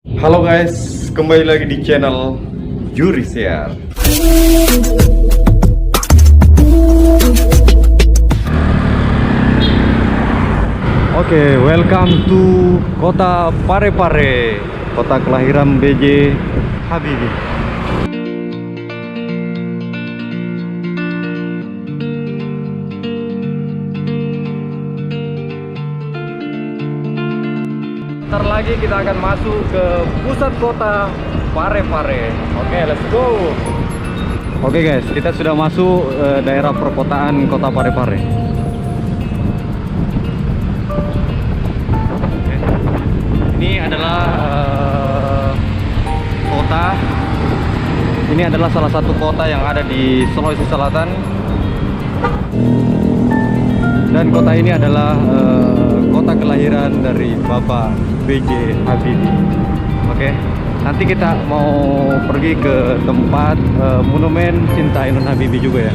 Halo guys, kembali lagi di channel Yuri Siar. Oke, welcome to kota Parepare, kota kelahiran BJ Habibie. Bentar lagi kita akan masuk ke pusat kota Parepare. Oke, let's go. Oke guys, kita sudah masuk daerah perkotaan kota Parepare. Oke. Ini adalah kota. Ini adalah salah satu kota yang ada di Sulawesi Selatan. Dan kota ini adalah kota kelahiran dari Bapak BJ Habibie. Oke, nanti kita mau pergi ke tempat monumen Cinta Ainun Habibie juga ya.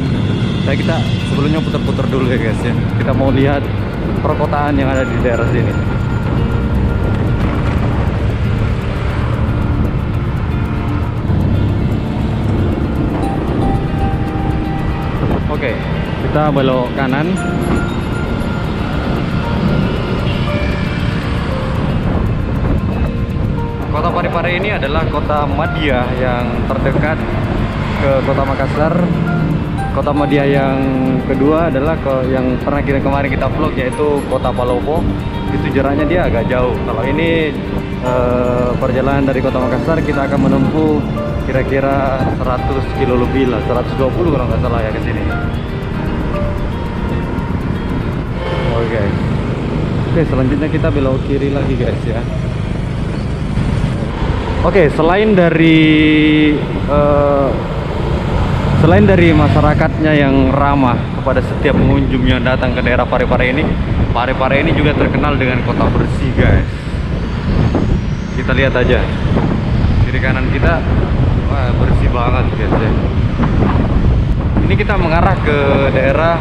Kita sebelumnya putar-putar dulu ya guys ya. Kita mau lihat perkotaan yang ada di daerah sini. Oke, kita belok kanan. Kota Parepare ini adalah kota Madya yang terdekat ke kota Makassar. Kota Madya yang kedua adalah yang pernah kemarin kita vlog, yaitu kota Palopo. Itu jaraknya dia agak jauh. Kalau ini perjalanan dari kota Makassar kita akan menempuh kira-kira 100 kilo lebih lah, 120 kalau nggak salah ya ke sini. Oke, selanjutnya kita belok kiri lagi guys ya. Oke, selain dari masyarakatnya yang ramah kepada setiap pengunjung yang datang ke daerah Parepare ini, Parepare ini juga terkenal dengan kota bersih guys. Kita lihat aja kiri kanan kita, wah, bersih banget guys ya. Ini kita mengarah ke daerah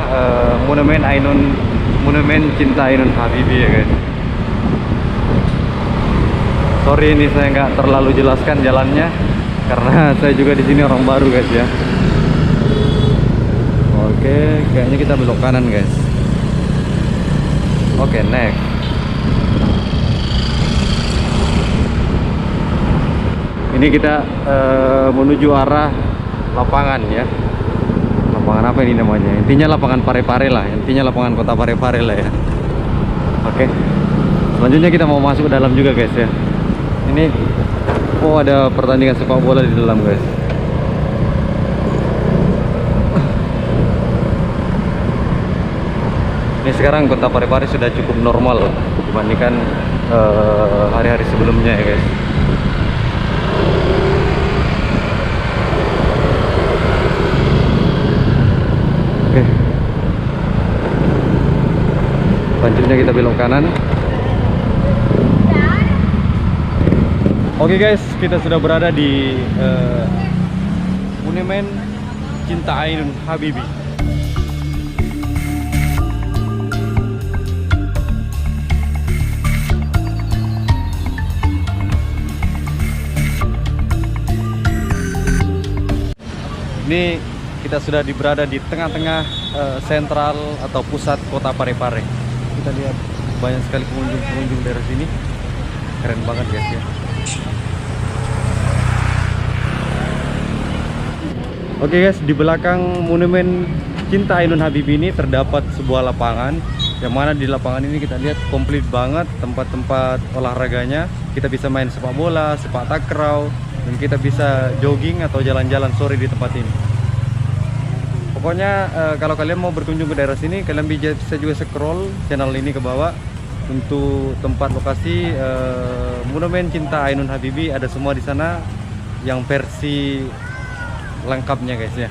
monumen Cinta Ainun Habibie ya guys. Sorry ini saya nggak terlalu jelaskan jalannya karena saya juga di sini orang baru guys ya. Oke, kayaknya kita belok kanan guys. Oke, next. Ini kita menuju arah lapangan ya. Lapangan apa ini namanya? Intinya lapangan Parepare lah. Intinya lapangan kota Parepare lah ya. Oke. Selanjutnya kita mau masuk ke dalam juga guys ya. Ini ada pertandingan sepak bola di dalam guys. Ini sekarang kota Parepare sudah cukup normal dibandingkan hari-hari sebelumnya ya guys. Oke, selanjutnya kita belok kanan. Oke guys, kita sudah berada di monumen Cinta Ainun Habibie. Ini kita sudah berada di tengah-tengah sentral atau pusat kota Parepare. Kita lihat banyak sekali pengunjung dari sini. Keren banget guys ya. Oke guys, di belakang monumen Cinta Ainun Habibie ini terdapat sebuah lapangan, yang mana di lapangan ini kita lihat komplit banget tempat-tempat olahraganya. Kita bisa main sepak bola, sepak takraw, dan kita bisa jogging atau jalan-jalan sore di tempat ini. Pokoknya kalau kalian mau berkunjung ke daerah sini, kalian bisa juga scroll channel ini ke bawah untuk tempat lokasi monumen Cinta Ainun Habibie. Ada semua di sana yang versi lengkapnya guys ya.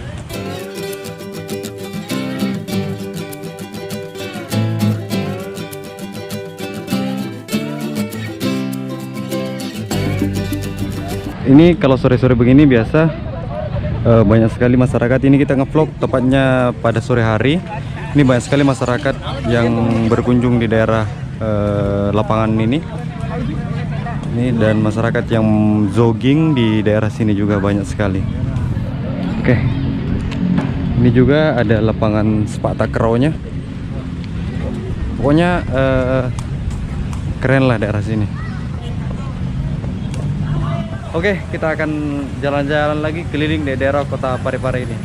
Ini kalau sore-sore begini biasa banyak sekali masyarakat. Ini kita ngevlog tepatnya pada sore hari. Ini banyak sekali masyarakat yang berkunjung di daerah lapangan ini. Ini dan masyarakat yang jogging di daerah sini juga banyak sekali. Oke. Ini juga ada lapangan sepak takraw-nya. Pokoknya keren lah daerah sini. Oke, kita akan jalan-jalan lagi keliling di daerah kota Parepare ini.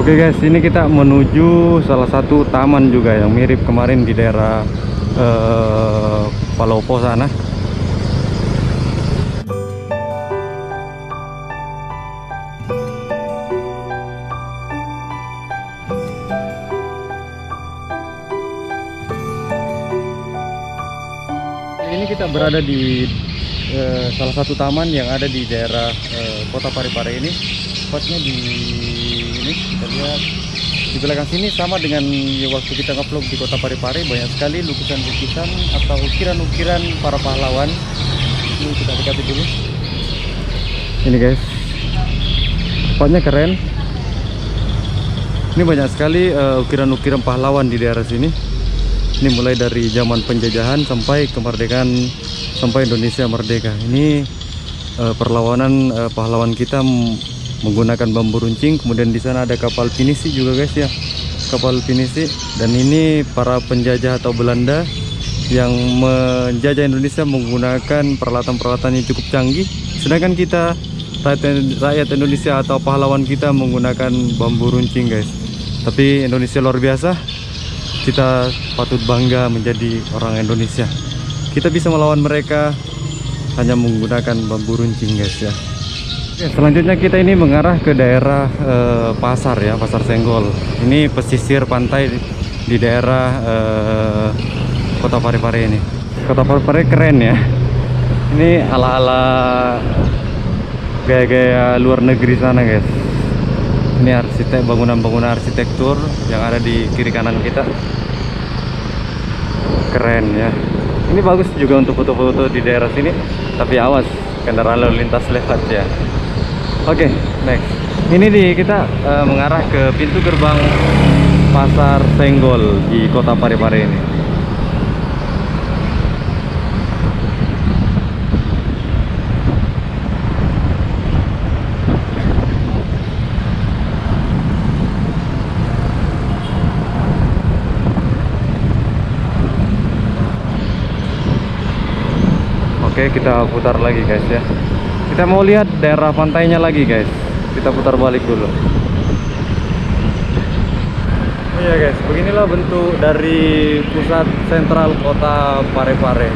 Oke guys, ini kita menuju salah satu taman juga yang mirip kemarin di daerah Palopo sana. Ini kita berada di salah satu taman yang ada di daerah kota Parepare ini. Tepatnya di ini kita lihat di belakang sini sama dengan waktu kita ngevlog di kota Parepare, banyak sekali lukisan-lukisan atau ukiran-ukiran para pahlawan. Ini kita dekati dulu. Ini guys, tempatnya keren. Ini banyak sekali ukiran-ukiran pahlawan di daerah sini. Ini mulai dari zaman penjajahan sampai kemerdekaan, sampai Indonesia merdeka. Ini perlawanan pahlawan kita menggunakan bambu runcing. Kemudian di sana ada kapal pinisi juga guys ya, kapal pinisi. Dan ini para penjajah atau Belanda yang menjajah Indonesia menggunakan peralatan-peralatan yang cukup canggih, sedangkan kita rakyat Indonesia atau pahlawan kita menggunakan bambu runcing guys. Tapi Indonesia luar biasa, kita patut bangga menjadi orang Indonesia. Kita bisa melawan mereka hanya menggunakan bambu runcing guys ya. Oke, selanjutnya kita ini mengarah ke daerah pasar ya, Pasar Senggol. Ini pesisir pantai di daerah kota Parepare ini. Kota Parepare keren ya. Ini ala-ala gaya-gaya luar negeri sana guys. Ini bangunan-bangunan arsitektur yang ada di kiri kanan kita. Keren ya. Ini bagus juga untuk foto-foto di daerah sini. Tapi awas, kendaraan lalu lintas lewat ya. Oke, next. Ini kita mengarah ke pintu gerbang Pasar Senggol di kota Parepare ini. Oke, kita putar lagi guys ya. Kita mau lihat daerah pantainya lagi guys. Kita putar balik dulu. Iya guys, beginilah bentuk dari pusat sentral kota Parepare.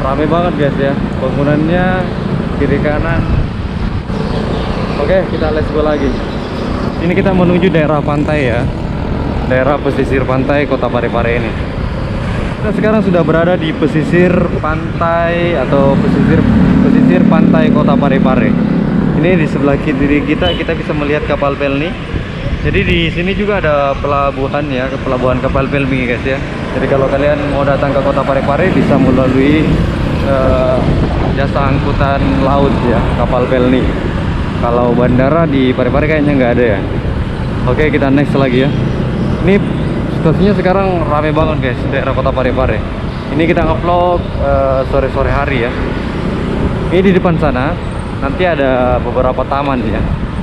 Rame banget guys ya, bangunannya kiri kanan. Oke, kita let's go lagi. Ini kita menuju daerah pantai ya, daerah pesisir pantai kota Parepare ini. Kita sekarang sudah berada di pesisir pantai atau pesisir pantai kota Parepare. Ini di sebelah kiri kita bisa melihat kapal Pelni. Jadi di sini juga ada pelabuhan ya, pelabuhan kapal Pelni guys ya. Jadi kalau kalian mau datang ke kota Parepare bisa melalui jasa angkutan laut ya, kapal Pelni. Kalau bandara di Parepare kayaknya nggak ada ya. Oke, kita next lagi ya. Ini situasinya sekarang rame banget guys, daerah kota Parepare. Ini kita ngevlog sore-sore hari ya. Ini di depan sana nanti ada beberapa taman ya.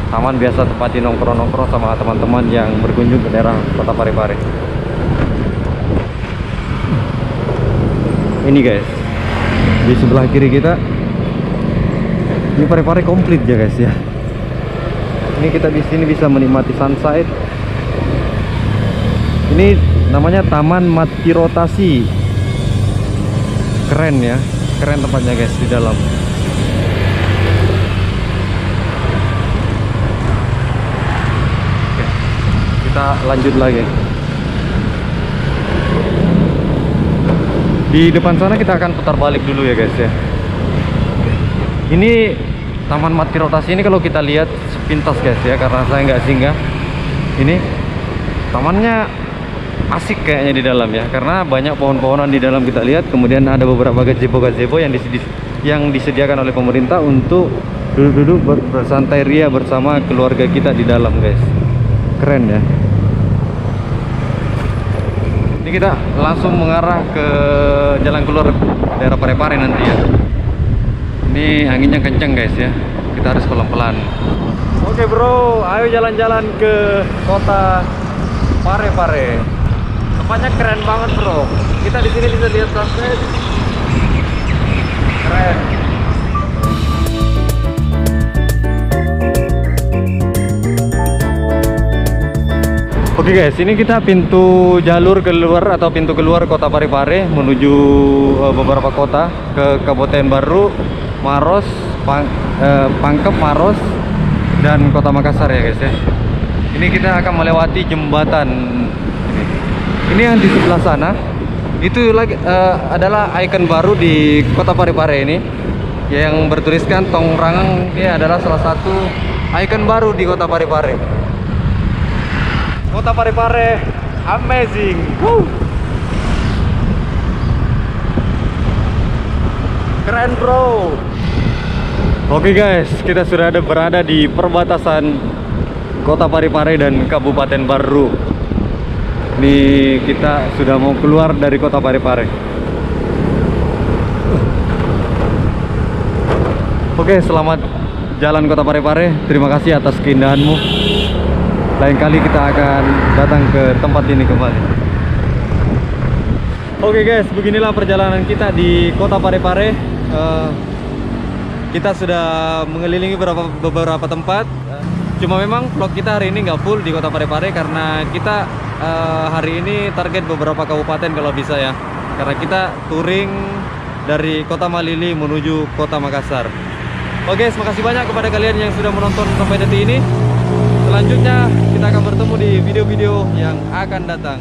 Taman biasa tempat nongkrong-nongkrong sama teman-teman yang berkunjung ke daerah kota Parepare. Ini guys, di sebelah kiri kita ini Parepare komplit ya guys ya. Ini kita di sini bisa menikmati sunset. Ini namanya Taman Mati Rotasi. Keren ya, keren tempatnya guys di dalam. Oke, kita lanjut lagi. Di depan sana kita akan putar balik dulu ya guys ya. Ini Taman Mati Rotasi ini kalau kita lihat sepintas guys ya, karena saya nggak singgah. Ini tamannya asik kayaknya di dalam ya, karena banyak pohon-pohonan di dalam kita lihat. Kemudian ada beberapa gazebo yang disediakan oleh pemerintah untuk Duduk-duduk bersantai ria bersama keluarga kita di dalam, guys. Keren ya. Ini kita langsung mengarah ke jalan keluar daerah Parepare nanti ya. Ini anginnya kenceng, guys ya. Kita harus pelan-pelan. Oke bro, ayo jalan-jalan ke kota Parepare. Tempatnya keren banget bro. Kita di sini bisa lihat sunset. Keren. Oke guys, ini kita pintu jalur keluar atau pintu keluar kota Parepare menuju beberapa kota ke Kabupaten Baru, Maros, Pangkep, Maros, dan kota Makassar ya guys ya. Ini kita akan melewati jembatan ini yang di sebelah sana. Itu lagi adalah ikon baru di kota Parepare ini yang bertuliskan Tongrangang. Ini adalah salah satu ikon baru di kota Parepare. Kota Parepare amazing. Woo! Keren bro. Oke guys, kita sudah berada di perbatasan kota Parepare dan Kabupaten Baru. Ini kita sudah mau keluar dari kota Parepare. Oke, selamat jalan kota Parepare. Terima kasih atas keindahanmu. Lain kali kita akan datang ke tempat ini kembali. Oke guys, beginilah perjalanan kita di kota Parepare. Kita sudah mengelilingi beberapa tempat. Cuma memang vlog kita hari ini nggak full di kota Parepare karena kita hari ini target beberapa kabupaten kalau bisa ya. Karena kita touring dari kota Malili menuju kota Makassar. Oke guys, makasih banyak kepada kalian yang sudah menonton sampai detik ini. Selanjutnya kita akan bertemu di video-video yang akan datang.